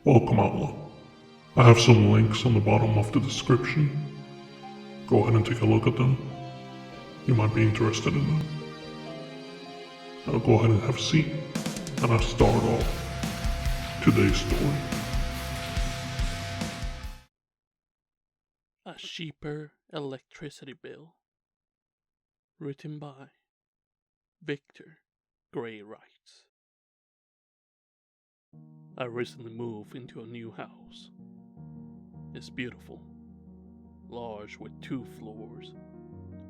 Welcome, Outlaw. I have some links on the bottom of the description. Go ahead and take a look at them. You might be interested in them. Now go ahead and have a seat, and I'll start off today's story. A cheaper electricity bill. Written by ViktorGreyWrites. I recently moved into a new house. It's beautiful, large with 2 floors,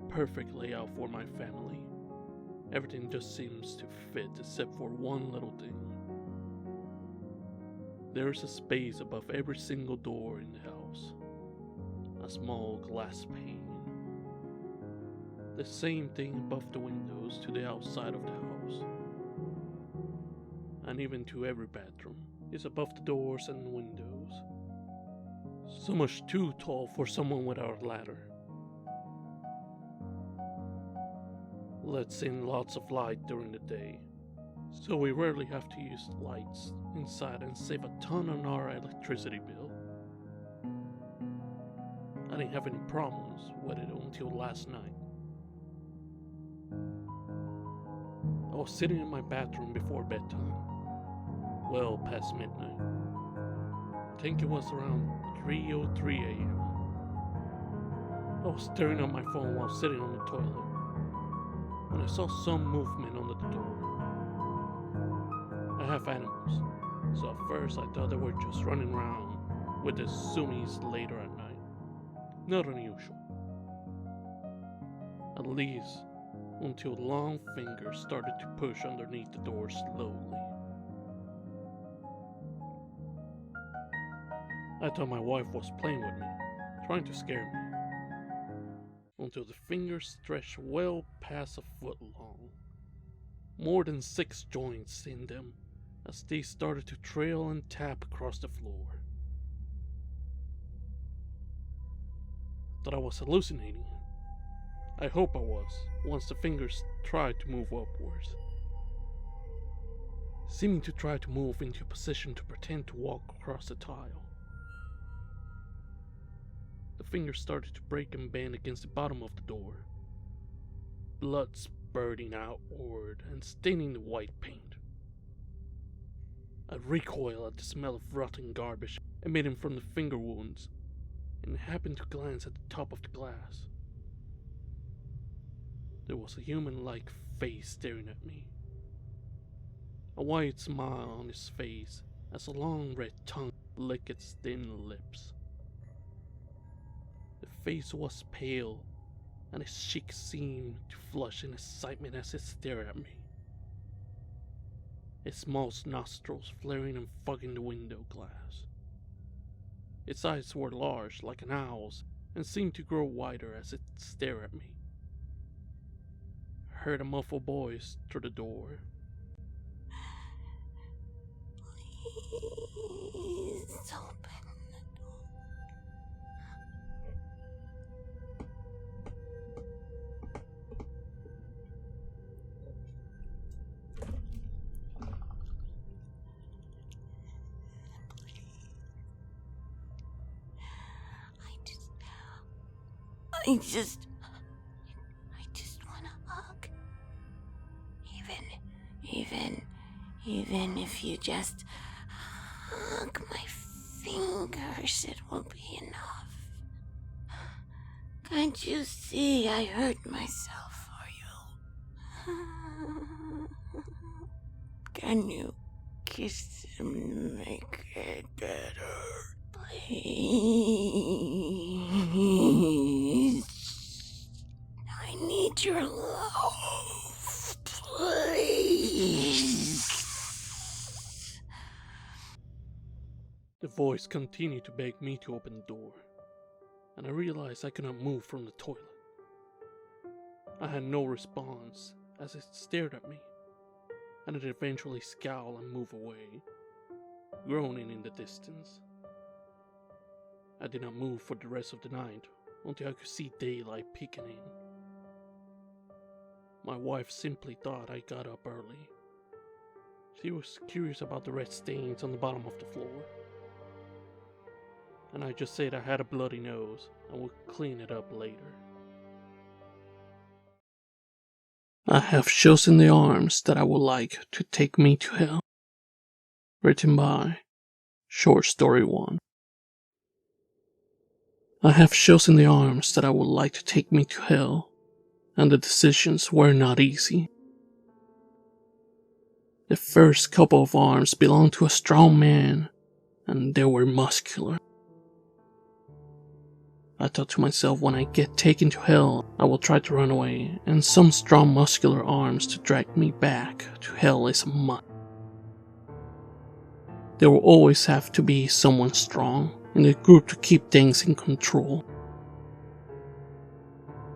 perfect layout for my family. Everything just seems to fit except for one little thing. There's a space above every single door in the house, a small glass pane. The same thing above the windows to the outside of the house, and even to every bedroom is above the doors and windows. So much too tall for someone without a ladder. Lets in lots of light during the day, so we rarely have to use lights inside and save a ton on our electricity bill. I didn't have any problems with it until last night. I was sitting in my bathroom before bedtime, well past midnight. I think it was around 3:03 a.m. I was staring at my phone while sitting on the toilet when I saw some movement under the door. I have animals, so at first I thought they were just running around with the zoomies later at night. Not unusual. At least until long fingers started to push underneath the door slowly. I thought my wife was playing with me, trying to scare me, until the fingers stretched well past a foot long, more than 6 joints in them, as they started to trail and tap across the floor. Thought I was hallucinating. I hope I was, once the fingers tried to move upwards, seeming to try to move into a position to pretend to walk across the tile. The fingers started to break and bend against the bottom of the door, blood spurting outward and staining the white paint. I recoiled at the smell of rotten garbage emitting from the finger wounds, and happened to glance at the top of the glass. There was a human-like face staring at me. A wide smile on his face as a long red tongue licked its thin lips. The face was pale, and his cheeks seemed to flush in excitement as it stared at me. Its small nostrils flaring and fogging the window glass. Its eyes were large like an owl's and seemed to grow wider as it stared at me. I heard a muffled voice through the door. Please open the door. I just want a hug. Even if you just hug my fingers, it will be enough. Can't you see I hurt myself for you? Can you kiss him to make it better? Please. I need your love. Please. The voice continued to beg me to open the door, and I realized I could not move from the toilet. I had no response as it stared at me, and it eventually scowled and moved away, groaning in the distance. I did not move for the rest of the night until I could see daylight peeking in. My wife simply thought I got up early. She was curious about the red stains on the bottom of the floor, and I just said I had a bloody nose and would clean it up later. I have chosen the arms that I would like to take me to hell. Written by Short Story 1. I have chosen the arms that I would like to take me to hell, and the decisions were not easy. The first couple of arms belonged to a strong man, and they were muscular. I thought to myself, when I get taken to hell, I will try to run away, and some strong muscular arms to drag me back to hell is a must. There will always have to be someone strong in the group to keep things in control.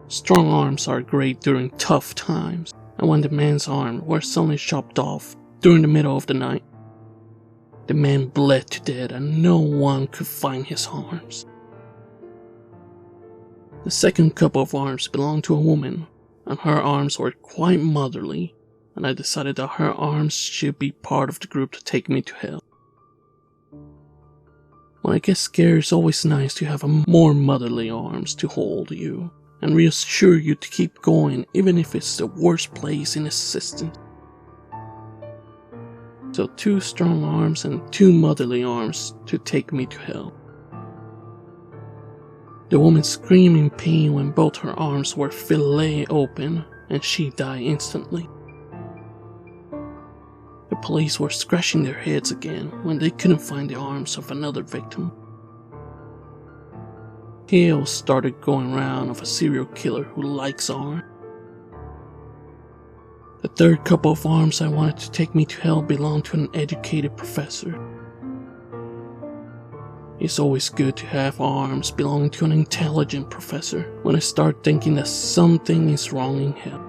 Strong arms are great during tough times, and when the man's arm was suddenly chopped off during the middle of the night, the man bled to death and no one could find his arms. The second couple of arms belonged to a woman, and her arms were quite motherly, and I decided that her arms should be part of the group to take me to hell. When I get scared, it's always nice to have more motherly arms to hold you and reassure you to keep going even if it's the worst place in existence. So 2 strong arms and 2 motherly arms to take me to hell. The woman screamed in pain when both her arms were filleted open and she died instantly. The police were scratching their heads again when they couldn't find the arms of another victim. Tales started going around of a serial killer who likes arms. The third couple of arms I wanted to take me to hell belonged to an educated professor. It's always good to have arms belonging to an intelligent professor when I start thinking that something is wrong in hell.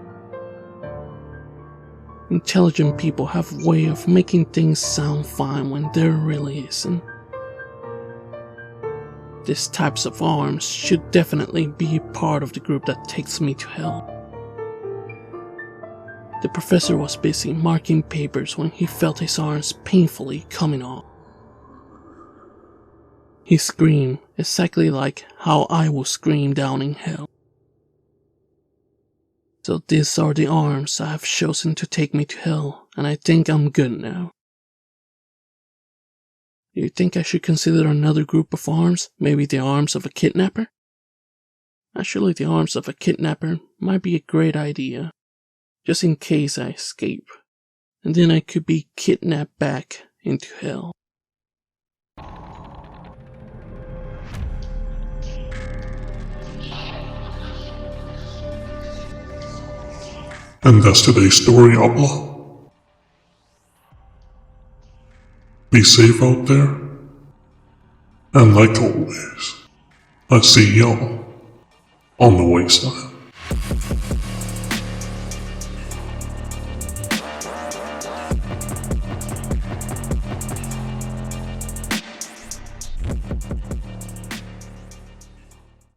Intelligent people have a way of making things sound fine when there really isn't. These types of arms should definitely be a part of the group that takes me to hell. The professor was busy marking papers when he felt his arms painfully coming off. He screamed exactly like how I would scream down in hell. So these are the arms I have chosen to take me to hell, and I think I'm good now. Do you think I should consider another group of arms, maybe the arms of a kidnapper? Actually, the arms of a kidnapper might be a great idea, just in case I escape, and then I could be kidnapped back into hell. And that's today's story, Outlaw. Be safe out there. And like always, I see y'all on the wayside.